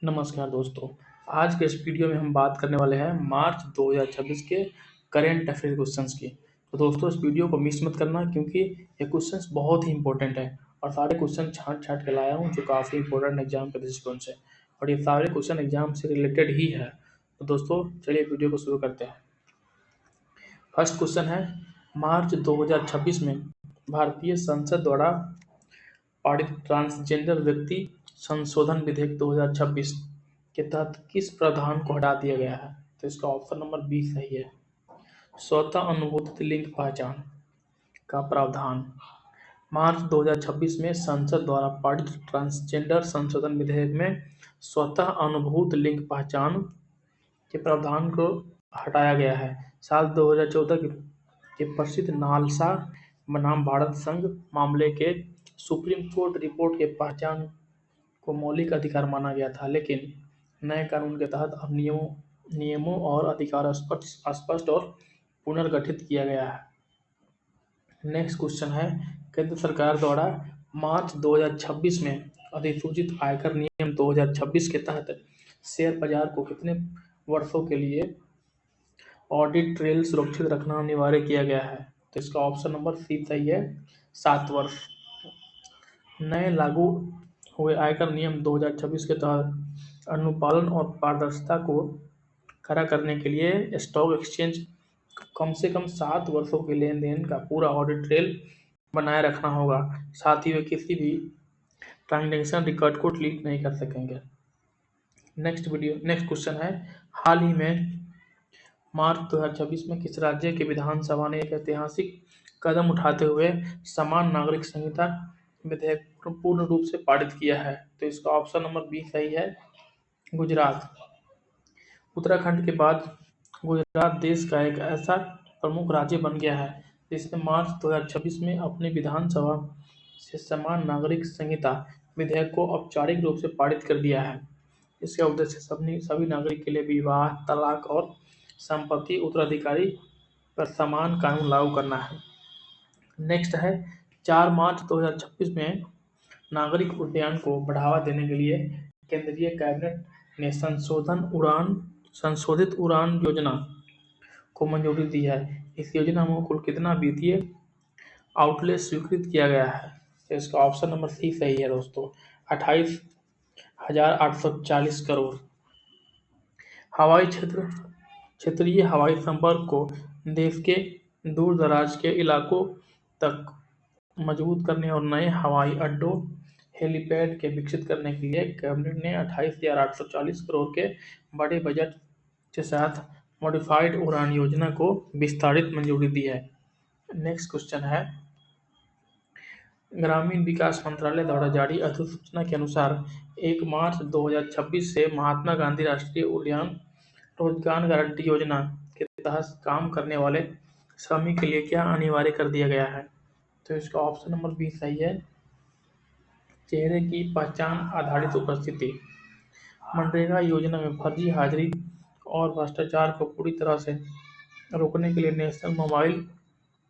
नमस्कार दोस्तों। आज के इस वीडियो में हम बात करने वाले हैं मार्च 2026 के करेंट अफेयर क्वेश्चंस की। तो दोस्तों इस वीडियो को मिस मत करना क्योंकि ये क्वेश्चंस बहुत ही इंपॉर्टेंट है और सारे क्वेश्चन छांट के लाया हूँ जो काफ़ी इंपॉर्टेंट एग्जाम के दृष्टिकोण से, और ये सारे क्वेश्चन एग्जाम से रिलेटेड ही है। तो दोस्तों चलिए वीडियो को शुरू करते हैं। फर्स्ट क्वेश्चन है, मार्च 2026 में भारतीय संसद द्वारा पारित ट्रांसजेंडर व्यक्ति संशोधन विधेयक 2026 के तहत किस प्रावधान को हटा दिया गया है? तो इसका ऑप्शन नंबर बी सही है। स्वतः अनुभूत लिंग पहचान का प्रावधान। मार्च 2026 में संसद द्वारा पारित ट्रांसजेंडर संशोधन विधेयक में स्वतः अनुभूत लिंग पहचान के प्रावधान को हटाया गया है। साल 2014 के प्रसिद्ध नालसा बनाम भारत संघ मामले के सुप्रीम कोर्ट रिपोर्ट के पहचान को मौलिक अधिकार माना गया था, लेकिन नए कानून के तहत अब नियमों और अधिकार स्पष्ट और पुनर्गठित किया गया है। नेक्स्ट क्वेश्चन है, केंद्र सरकार द्वारा मार्च 2026 में अधिसूचित आयकर नियम 2026 के तहत शेयर बाजार को कितने वर्षों के लिए ऑडिट ट्रेल सुरक्षित रखना अनिवार्य किया गया है? तो इसका ऑप्शन नंबर सी सही है, 7 वर्ष। नए लागू हुए आयकर नियम 2026 के तहत अनुपालन और पारदर्शिता को खड़ा करने के लिए स्टॉक एक्सचेंज कम से कम 7 वर्षों के लेन देन का पूरा ऑडिट ट्रेल बनाए रखना होगा। साथ ही वे किसी भी ट्रांजैक्शन रिकॉर्ड को डिलीट नहीं कर सकेंगे। नेक्स्ट क्वेश्चन है, हाल ही में मार्च 2026 में किस राज्य के विधानसभा ने एक ऐतिहासिक कदम उठाते हुए समान नागरिक संहिता विधेयक पूर्ण रूप से पारित किया है? तो इसका ऑप्शन नंबर बी सही है, गुजरात। उत्तराखंड के बाद गुजरात देश का एक ऐसा प्रमुख राज्य बन गया है जिसने मार्च 2026 में अपनी विधानसभा से समान नागरिक संहिता विधेयक को औपचारिक रूप से पारित कर दिया है। इसका उद्देश्य सभी नागरिक के लिए विवाह, तलाक और संपत्ति उत्तराधिकारी पर समान कानून लागू करना है। नेक्स्ट है, 4 मार्च 2026 में नागरिक उड्डयन को बढ़ावा देने के लिए केंद्रीय कैबिनेट ने संशोधित उड़ान योजना को मंजूरी दी है। इस योजना में कुल कितना वित्तीय आउटले स्वीकृत किया गया है? तो इसका ऑप्शन नंबर सी सही है दोस्तों, 28,840 करोड़। क्षेत्रीय हवाई संपर्क को देश के दूर दराज के इलाकों तक मजबूत करने और नए हवाई अड्डों हेलीपैड के विकसित करने के लिए कैबिनेट ने 28,840 करोड़ के बड़े बजट के साथ मॉडिफाइड उड़ान योजना को विस्तारित मंजूरी दी है। नेक्स्ट क्वेश्चन है, ग्रामीण विकास मंत्रालय द्वारा जारी अधिसूचना के अनुसार 1 मार्च 2026 से महात्मा गांधी राष्ट्रीय उद्यान रोजगार गारंटी योजना के तहत काम करने वाले श्रमिक के लिए क्या अनिवार्य कर दिया गया है? तो इसका ऑप्शन नंबर बी सही है, चेहरे की पहचान आधारित उपस्थिति। मनरेगा योजना में फर्जी हाजिरी और भ्रष्टाचार को पूरी तरह से रोकने के लिए national mobile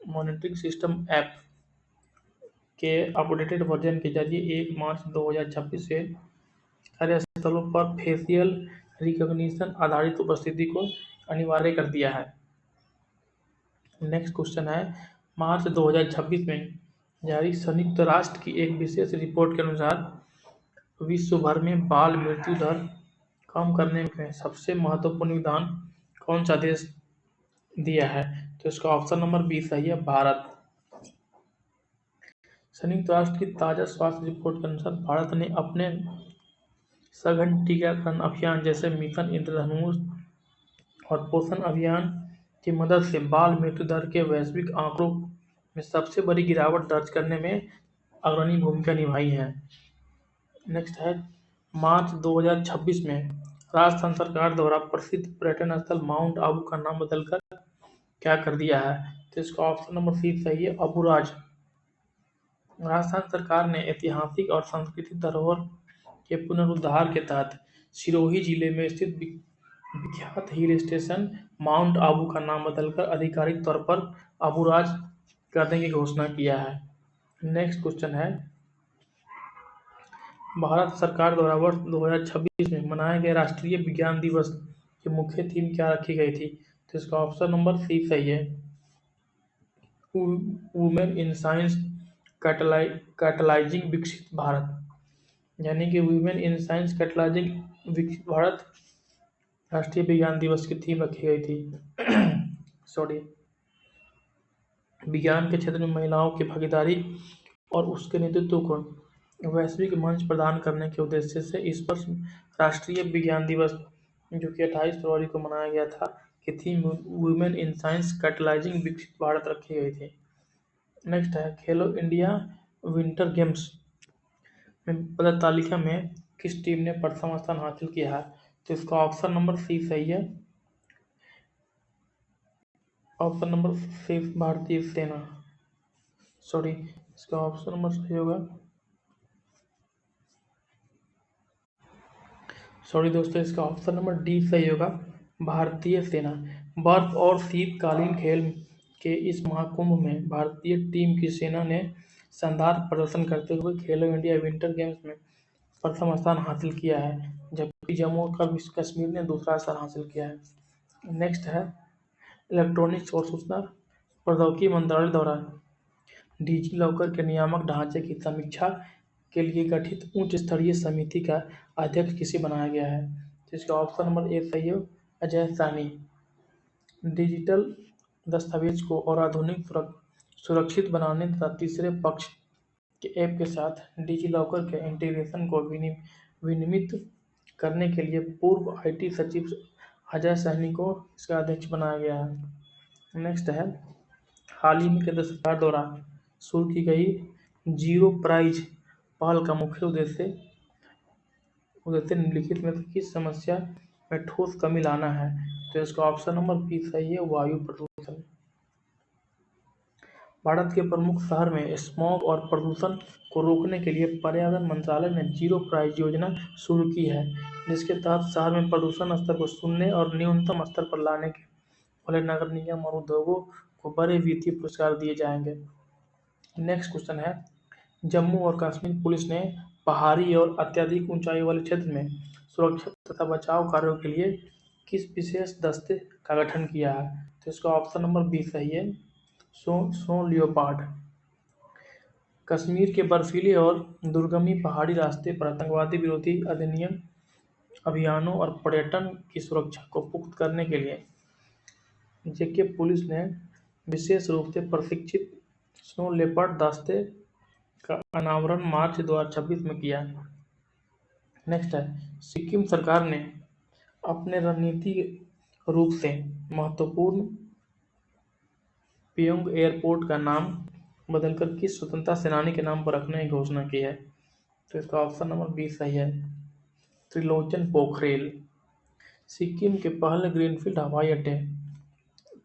monitoring system app के अपडेटेड वर्जन के जरिए 1 मार्च 2026 से कार्यस्थलों पर फेशियल रिकॉग्निशन आधारित उपस्थिति को अनिवार्य कर दिया है। नेक्स्ट क्वेश्चन है, मार्च 2026 में जारी संयुक्त राष्ट्र की एक विशेष रिपोर्ट के अनुसार विश्व भर में बाल मृत्यु दर कम करने में सबसे महत्वपूर्ण योगदान कौन सा देश दिया है? तो इसका ऑप्शन नंबर बी सही है, भारत। संयुक्त राष्ट्र की ताज़ा स्वास्थ्य रिपोर्ट के अनुसार भारत ने अपने सघन टीकाकरण अभियान जैसे मिशन इंद्रधनुष और पोषण अभियान की मदद से बाल मृत्यु दर के वैश्विक आंकड़ों में सबसे बड़ी गिरावट दर्ज करने में अग्रणी भूमिका निभाई है। नेक्स्ट है, मार्च 2026 में राजस्थान सरकार द्वारा प्रसिद्ध पर्यटन स्थल माउंट आबू का नाम बदलकर क्या कर दिया है? तो इसका ऑप्शन नंबर सी सही है, अबुराज। राजस्थान सरकार ने ऐतिहासिक और सांस्कृतिक धरोहर के पुनरुद्धार के तहत सिरोही जिले में स्थित विख्यात हिल स्टेशन माउंट आबू का नाम बदलकर आधिकारिक तौर पर अबुराज करने की घोषणा किया है। नेक्स्ट क्वेश्चन है, भारत सरकार द्वारा वर्ष 2026 में मनाए गए राष्ट्रीय विज्ञान दिवस की मुख्य थीम क्या रखी गई थी? तो इसका ऑप्शन नंबर सी सही है, वुमेन इन साइंस कैटलाइजिंग विकसित भारत। यानी कि वुमेन इन साइंस कैटलाइजिंग विकसित भारत राष्ट्रीय विज्ञान दिवस की थीम रखी गई थी। सॉरी, विज्ञान के क्षेत्र में महिलाओं की भागीदारी और उसके नेतृत्व को वैश्विक मंच प्रदान करने के उद्देश्य से इस वर्ष राष्ट्रीय विज्ञान दिवस, जो कि 28 फरवरी को मनाया गया था, की theme women in science catalysing विकसित भारत रखी गई थी। नेक्स्ट है, खेलो इंडिया विंटर गेम्स में पदक तालिका में किस टीम ने प्रथम स्थान हासिल किया है? तो इसका ऑप्शन नंबर सी सही है, ऑप्शन नंबर सी भारतीय सेना। सॉरी, इसका ऑप्शन नंबर सही होगा, सॉरी दोस्तों, इसका ऑप्शन नंबर डी सही होगा, भारतीय सेना। बर्फ और शीतकालीन खेल के इस महाकुंभ में भारतीय टीम की सेना ने शानदार प्रदर्शन करते हुए खेलो इंडिया विंटर गेम्स में प्रथम स्थान हासिल किया है, जबकि जम्मू और कश्मीर ने दूसरा स्थान हासिल किया है। नेक्स्ट है, इलेक्ट्रॉनिक्स और सूचना प्रौद्योगिकी मंत्रालय द्वारा डिजी लॉकर के नियामक ढांचे की समीक्षा के लिए गठित उच्च स्तरीय समिति का अध्यक्ष किसे बनाया गया है? तो इसका ऑप्शन नंबर ए सही है, अजय सानी। डिजिटल दस्तावेज को और आधुनिक सुरक्षित बनाने तथा तीसरे पक्ष के ऐप के साथ डिजी लॉकर के इंटीग्रेशन को विनियमित करने के लिए पूर्व आईटी सचिव अजय साहनी को इसका अध्यक्ष बनाया गया है। नेक्स्ट है, हाल ही में केंद्र सरकार द्वारा शुरू की गई जीरो प्राइज पहल का मुख्य उद्देश्य निम्नलिखित में से किस समस्या में ठोस कमी लाना है? तो इसका ऑप्शन नंबर बी सही है, वायु प्रदूषण। भारत के प्रमुख शहर में स्मॉग और प्रदूषण को रोकने के लिए पर्यावरण मंत्रालय ने जीरो प्राइज योजना शुरू की है, जिसके तहत शहर में प्रदूषण स्तर को शून्य और न्यूनतम स्तर पर लाने के वाले नगर निगम और उद्योगों को बड़े वित्तीय पुरस्कार दिए जाएंगे। नेक्स्ट क्वेश्चन है, जम्मू और कश्मीर पुलिस ने पहाड़ी और अत्यधिक ऊंचाई वाले क्षेत्र में सुरक्षा तथा बचाव कार्यों के लिए किस विशेष दस्ते का गठन किया है? तो इसका ऑप्शन नंबर बी सही है, स्नो लियोपार्ड। कश्मीर के बर्फीले और दुर्गमी पहाड़ी रास्ते पर आतंकवादी विरोधी अधिनियम अभियानों और पर्यटन की सुरक्षा को पुख्त करने के लिए जेके पुलिस ने विशेष रूप से प्रशिक्षित स्नो लेपर्ड दस्ते का अनावरण मार्च 2026 में किया। नेक्स्ट है, सिक्किम सरकार ने अपने रणनीतिक रूप से महत्वपूर्ण पियोंग एयरपोर्ट का नाम बदलकर किस स्वतंत्रता सेनानी के नाम पर रखने की घोषणा की है? तो इसका ऑप्शन नंबर बी सही है, त्रिलोचन पोखरेल। सिक्किम के पहले ग्रीनफील्ड हवाई अड्डे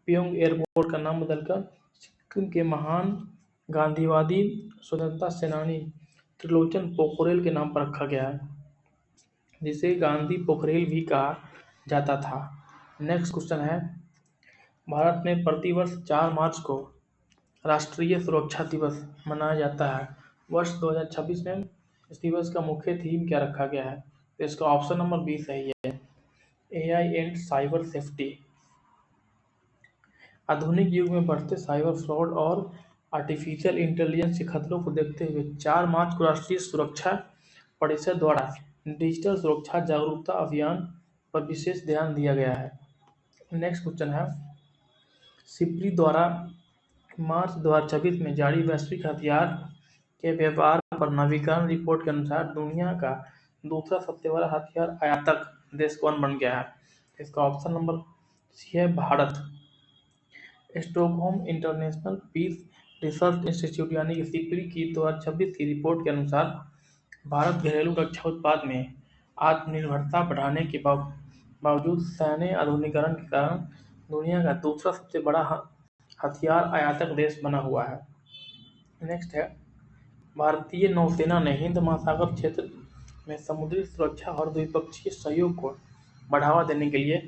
पियोंग एयरपोर्ट का नाम बदलकर सिक्किम के महान गांधीवादी स्वतंत्रता सेनानी त्रिलोचन पोखरेल के नाम पर रखा गया है, जिसे गांधी पोखरेल भी कहा जाता था। नेक्स्ट क्वेश्चन है, भारत में प्रतिवर्ष 4 मार्च को राष्ट्रीय सुरक्षा दिवस मनाया जाता है। वर्ष 2026 में इस दिवस का मुख्य थीम क्या रखा गया है? तो इसका ऑप्शन नंबर बी सही है, एआई एंड साइबर सेफ्टी। आधुनिक युग में बढ़ते साइबर फ्रॉड और आर्टिफिशियल इंटेलिजेंस के खतरों को देखते हुए 4 मार्च को राष्ट्रीय सुरक्षा परिषद द्वारा डिजिटल सुरक्षा जागरूकता अभियान पर विशेष ध्यान दिया गया है। नेक्स्ट क्वेश्चन है, सिप्री द्वारा मार्च 2026 में जारी वैश्विक हथियार के व्यापार पर नवीकरण रिपोर्ट के अनुसार दुनिया का दूसरा सबसे बड़ा हथियार आयातक देश कौन बन गया है? इसका ऑप्शन नंबर सी है, Bharat. Stockholm International Peace Research Institute यानी कि सिप्री की 2026 की रिपोर्ट के अनुसार भारत घरेलू रक्षा उत्पाद में आत्मनिर्भरता बढ़ाने के बावजूद सैन्य आधुनिकीकरण के कारण दुनिया का दूसरा सबसे बड़ा हथियार आयातक देश बना हुआ है। नेक्स्ट है, भारतीय नौसेना ने हिंद महासागर क्षेत्र में समुद्री सुरक्षा और द्विपक्षीय सहयोग को बढ़ावा देने के लिए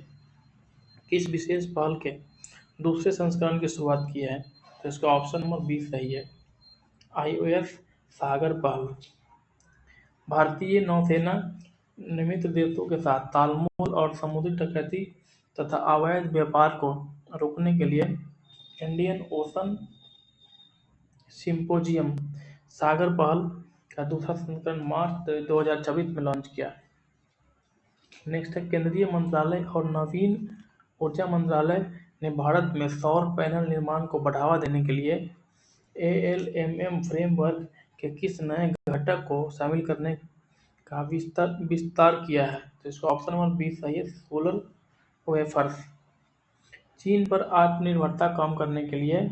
किस विशेष पहल के दूसरे संस्करण की शुरुआत की है? तो इसका ऑप्शन नंबर बी सही है, आईओएस सागर पहल। भारतीय नौसेना मित्र देशों के साथ तालमेल और समुद्री डकैती तथा अवैध व्यापार को रोकने के लिए इंडियन ओशन सिम्पोजियम सागर पहल का दूसरा संस्करण मार्च 2024 में लॉन्च किया। नेक्स्ट है केंद्रीय मंत्रालय और नवीन ऊर्जा मंत्रालय ने भारत में सौर पैनल निर्माण को बढ़ावा देने के लिए ALMM फ्रेमवर्क के किस नए घटक को शामिल करने का विस्तार किया है? तो इसका ऑप्शन नंबर 20 सही है, सोलर वेफर्स। चीन पर आत्मनिर्भरता कम करने के लिए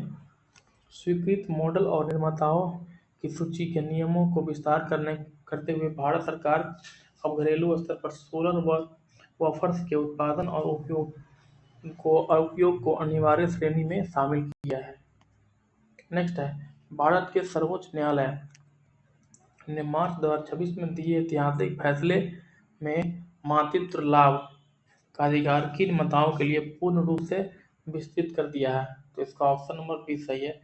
स्वीकृत मॉडल और निर्माताओं की सूची के नियमों को विस्तार करते हुए भारत सरकार अब घरेलू स्तर पर सोलर वेफर्स के उत्पादन और उपयोग को अनिवार्य श्रेणी में शामिल किया है। नेक्स्ट है भारत के सर्वोच्च न्यायालय ने मार्च 2026 में दिए ऐतिहासिक फैसले में मातृत्व लाभ का अधिकार किन माताओं के लिए पूर्ण रूप से विस्तृत कर दिया है? तो इसका ऑप्शन नंबर 20 सही है,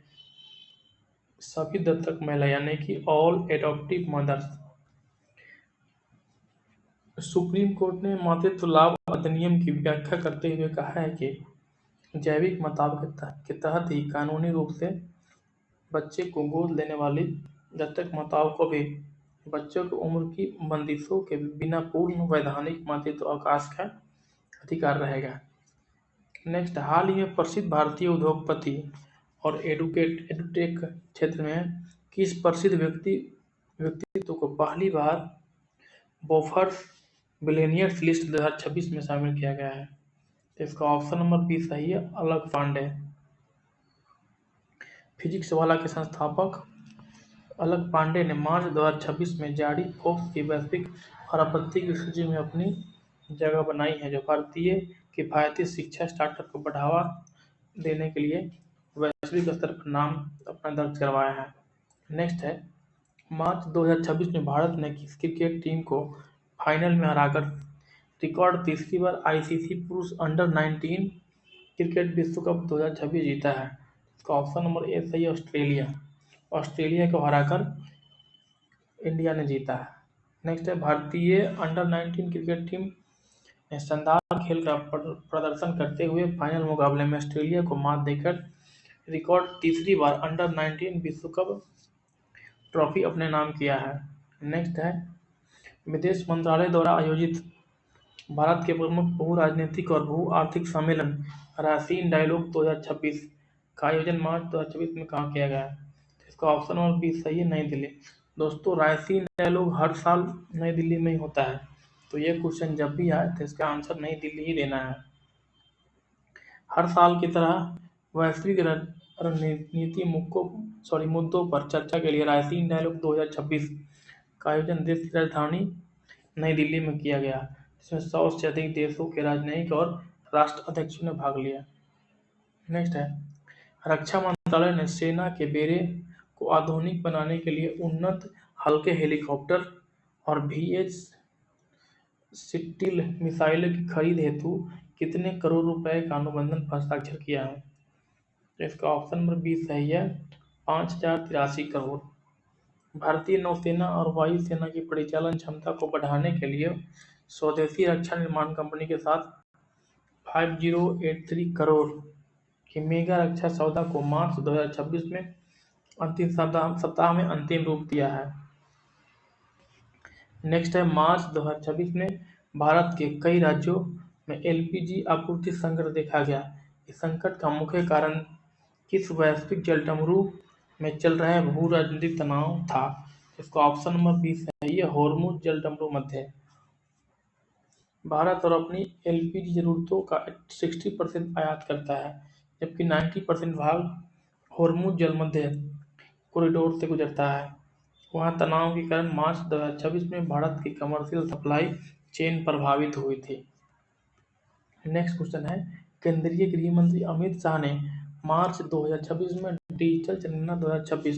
सभी दत्तक महिला यानी कि all adoptive mothers. Supreme Court ने मातृत्व लाभ अधिनियम की व्याख्या करते हुए कहा है कि जैविक माताओं के तहत ही कानूनी रूप से बच्चे को गोद लेने वाली दत्तक माताओं को भी बच्चों की उम्र की बंदिशों के बिना पूर्ण वैधानिक मातृत्व अवकाश का अधिकार रहेगा। नेक्स्ट, हाल ही में प्रसिद्ध भारतीय उद्योगपति और एडुटेक क्षेत्र में किस प्रसिद्ध व्यक्तित्व को पहली बार फोर्ब्स बिलियनियर्स लिस्ट 2026 में शामिल किया गया है? तो इसका ऑप्शन नंबर 20 सही है, अलक पांडे। फिजिक्स वाला के संस्थापक अलक पांडे ने मार्च 2026 में जारी फोर्ब्स की वैश्विक अरबपति की सूची में अपनी जगह बनाई है, जो भारतीय किफायती शिक्षा स्टार्टअप को बढ़ावा देने के लिए वैश्विक स्तर पर नाम अपना दर्ज करवाया है। नेक्स्ट है मार्च 2026 में भारत ने किस क्रिकेट टीम को फाइनल में हराकर रिकॉर्ड तीसरी बार ICC पुरुष अंडर 19 क्रिकेट विश्व कप 2026 जीता है? इसका ऑप्शन नंबर ए सही है, ऑस्ट्रेलिया को हराकर इंडिया ने जीता है। नेक्स्ट है भारतीय अंडर 19 क्रिकेट टीम ने शानदार खेल का प्रदर्शन करते हुए फाइनल मुकाबले में ऑस्ट्रेलिया को मात देकर रिकॉर्ड तीसरी बार अंडर 19 विश्व कप ट्रॉफी अपने नाम किया है। नेक्स्ट है विदेश मंत्रालय द्वारा आयोजित भारत के प्रमुख भू राजनीतिक और भू आर्थिक सम्मेलन रायसीन डायलॉग 2026 का आयोजन मार्च 2026 में कहाँ किया गया है? इसका ऑप्शन नंबर 20 सही है, नई दिल्ली। दोस्तों, रायसीन डायलॉग हर साल नई दिल्ली में ही होता है, तो ये क्वेश्चन जब भी आए तो इसका आंसर नई दिल्ली ही देना है। हर साल की तरह वैश्विक रणनीति मुद्दों पर चर्चा के लिए रायसीन डायलॉग 2026 का आयोजन देश की राजधानी नई दिल्ली में किया गया, जिसमें 100 से अधिक देशों के राजनयिक और राष्ट्र अध्यक्षों ने भाग लिया। नेक्स्ट है रक्षा मंत्रालय ने सेना के बेड़े को आधुनिक बनाने के लिए उन्नत हल्के हेलीकॉप्टर और VH-60 मिसाइलों की खरीद हेतु कितने करोड़ रुपए का अनुबंध पर हस्ताक्षर किया है? इसका ऑप्शन नंबर 20 सही है, 5083 करोड़। भारतीय नौसेना और वायुसेना की परिचालन क्षमता को बढ़ाने के लिए स्वदेशी रक्षा निर्माण कंपनी के साथ 5083 करोड़ की मेगा रक्षा सौदा को मार्च 2026 में अंतिम सप्ताह में अंतिम रूप दिया है। नेक्स्ट है मार्च 2026 में भारत के कई राज्यों में LPG आपूर्ति संकट देखा गया। इस संकट का मुख्य कारण किस वैश्विक जलडमरू में चल रहे भू राजनीतिक तनाव था? इसका ऑप्शन नंबर 20 सही है, होर्मुज जलडमरू मध्य। भारत और अपनी LPG जरूरतों का 60% आयात करता है, जबकि 90% भाग होर्मुज जलमध्य कॉरिडोर से गुजरता है। वहाँ तनाव के कारण मार्च 2026 में भारत की कमर्शियल सप्लाई चेन प्रभावित हुई थी। नेक्स्ट क्वेश्चन है केंद्रीय गृह मंत्री अमित शाह ने मार्च 2026 में डिजिटल जनगणना 2026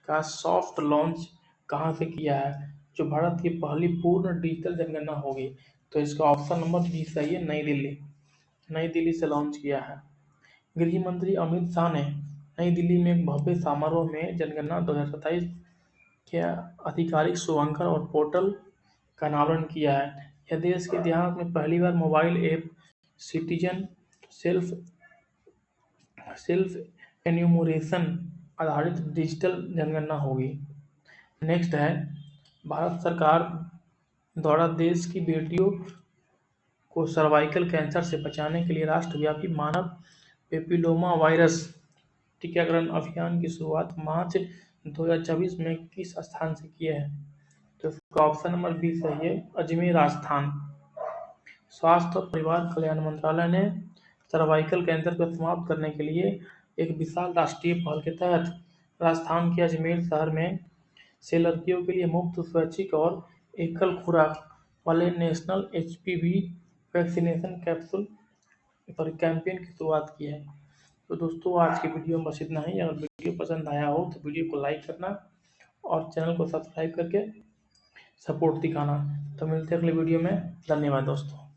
का सॉफ्ट लॉन्च कहाँ से किया है, जो भारत की पहली पूर्ण डिजिटल जनगणना होगी? तो इसका ऑप्शन नंबर 20 सही है, नई दिल्ली से लॉन्च किया है। गृह मंत्री अमित शाह ने नई दिल्ली में एक भव्य समारोह में जनगणना 2027 के आधिकारिक शुभांकन और पोर्टल का अनावरण किया है। यह देश के इतिहास में पहली बार mobile app citizen self self enumeration आधारित डिजिटल जनगणना होगी। नेक्स्ट है, भारत सरकार द्वारा देश की बेटियों को सर्वाइकल कैंसर से बचाने के लिए राष्ट्रव्यापी मानव पेपिलोमा वायरस टीकाकरण अभियान की शुरुआत मार्च 2024 में किस स्थान से किया है? तो इसका ऑप्शन नंबर बी सही है, अजमेर राजस्थान। स्वास्थ्य और परिवार कल्याण मंत्रालय ने सर्वाइकल कैंसर को समाप्त करने के लिए एक विशाल राष्ट्रीय पहल के तहत राजस्थान के अजमेर शहर में से लड़कियों के लिए मुफ्त, स्वैच्छिक और एकल खुराक वाले नेशनल एचपीवी वैक्सीनेशन कैप्सूल पर कैंपेन की शुरुआत की है। तो दोस्तों, आज की वीडियो में बस इतना ही। अगर वीडियो पसंद आया हो तो वीडियो को लाइक करना और चैनल को सब्सक्राइब करके सपोर्ट दिखाना। तो मिलते हैं अगले वीडियो में। धन्यवाद दोस्तों।